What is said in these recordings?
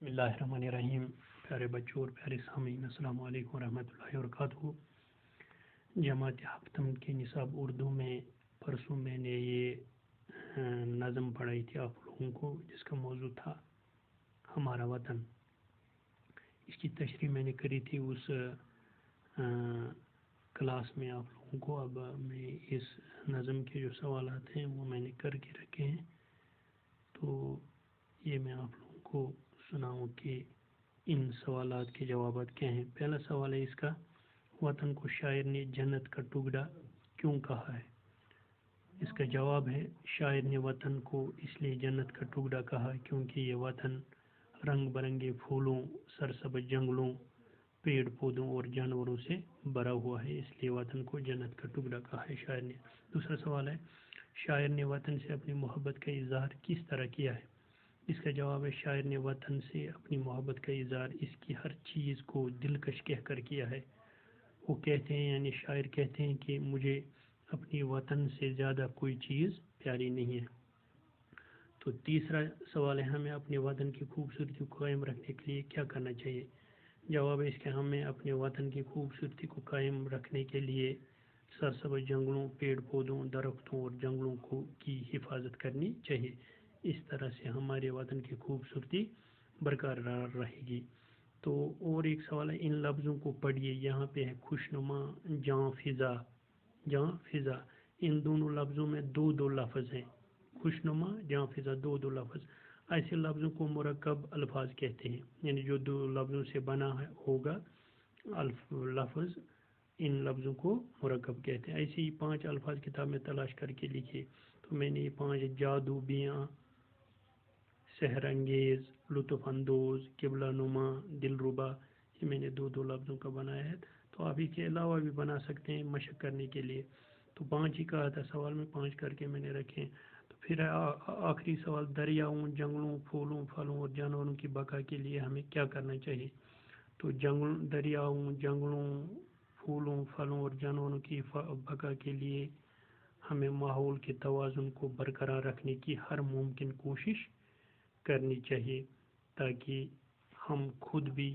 बसमिल्लाहिर्रहमानिर्रहीम। प्यारे बच्चों और प्यारे सामीन, अस्सलाम वालेकुम रहमतुल्लाहि वबरकातुहू। जमात हफ्तम के निसाब उर्दू में परसों मैंने ये नज़म पढ़ाई थी आप लोगों को, जिसका मौजू था हमारा वतन। इसकी तशरीह मैंने करी थी उस क्लास में आप लोगों को। अब मैं इस नज़म के जो सवालात हैं वो मैंने करके रखे हैं, तो ये मैं आप लोगों को सुनाऊं कि इन सवालात के जवाब क्या हैं। पहला सवाल है इसका, वतन को शायर ने जन्नत का टुकड़ा क्यों कहा है। इसका जवाब है, शायर ने वतन को इसलिए जन्नत का टुकड़ा कहा क्योंकि ये वतन रंग बिरंगे फूलों, सरसब्ज जंगलों, पेड़ पौधों और जानवरों से भरा हुआ है, इसलिए वतन को जन्नत का टुकड़ा कहा है शायर ने। दूसरा सवाल है, शायर ने वतन से अपनी मोहब्बत का इजहार किस तरह किया है। इसका जवाब है, शायर ने वतन से अपनी मोहब्बत का इजहार इसकी हर चीज़ को दिलकश कहकर किया है। वो कहते हैं, यानी शायर कहते हैं कि मुझे अपनी वतन से ज़्यादा कोई चीज़ प्यारी नहीं है। तो तीसरा सवाल है, हमें अपने वतन की खूबसूरती को कायम रखने के लिए क्या करना चाहिए। जवाब है इसके, हमें अपने वतन की खूबसूरती को कायम रखने के लिए सरसब्ज जंगलों, पेड़ पौधों, दरख्तों और जंगलों की हिफाजत करनी चाहिए। इस तरह से हमारे वतन की खूबसूरती बरकरार रहेगी। तो और एक सवाल है, इन लफ्ज़ों को पढ़िए। यहाँ पे है खुशनुमा, जाँ फिज़ा, जाँ फिज़ा। इन दोनों लफ्ज़ों में दो दो लफ्ज़ हैं, खुशनुमा, जाँ फिज़ा, दो दो लफ्ज़। ऐसे लफ्ज़ों को मुरक्कब अल्फाज कहते हैं, यानी जो दो लफ्ज़ों से बना है होगा लफ्ज़, इन लफ्ज़ों को मुरक्कब कहते हैं। ऐसे ही 5 अल्फाज किताब में तलाश करके लिखिए। तो मैंने ये 5 जादू, बियाँ, सहरंगेज़, लुत्फ़ अंदोज़, किबला नुमा, दिलरुबा, ये मैंने दो दो लफ्ज़ों का बनाया है। तो आप इसके अलावा भी बना सकते हैं मशक करने के लिए। तो 5 ही कहा था सवाल में, 5 करके मैंने रखे। तो फिर आखिरी सवाल, दरियाओं, जंगलों, फूलों, फलों और जानवरों की बका के लिए हमें क्या करना चाहिए। तो दरियाओं, जंगलों, फूलों, फलों और जानवरों की बका के लिए हमें माहौल के तवाज़ुन को बरकरार रखने की हर मुमकिन कोशिश करनी चाहिए, ताकि हम खुद भी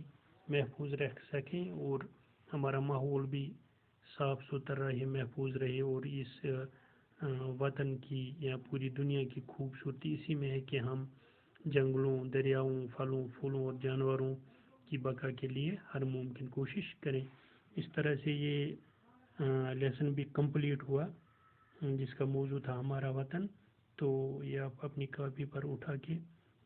महफूज रह सकें और हमारा माहौल भी साफ़ सुथरा रहे, महफूज रहे। और इस वतन की या पूरी दुनिया की खूबसूरती इसी में है कि हम जंगलों, दरियाओं, फलों, फूलों और जानवरों की बका के लिए हर मुमकिन कोशिश करें। इस तरह से ये लेसन भी कंप्लीट हुआ, जिसका मौजू था हमारा वतन। तो ये आप अपनी कॉपी पर उठा के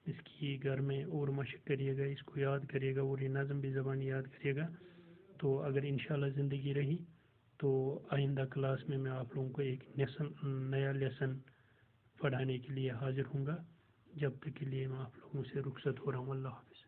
इसकी घर में और मशक करिएगा, इसको याद करिएगा और ये नज़म भी ज़बान याद करिएगा। तो अगर इंशाल्लाह ज़िंदगी रही तो आइंदा क्लास में मैं आप लोगों को एक नया लेसन पढ़ाने के लिए हाजिर हूँगा। जब तक के लिए मैं आप लोगों से रुखसत हो रहा हूँ। अल्लाह हाफ़िज़।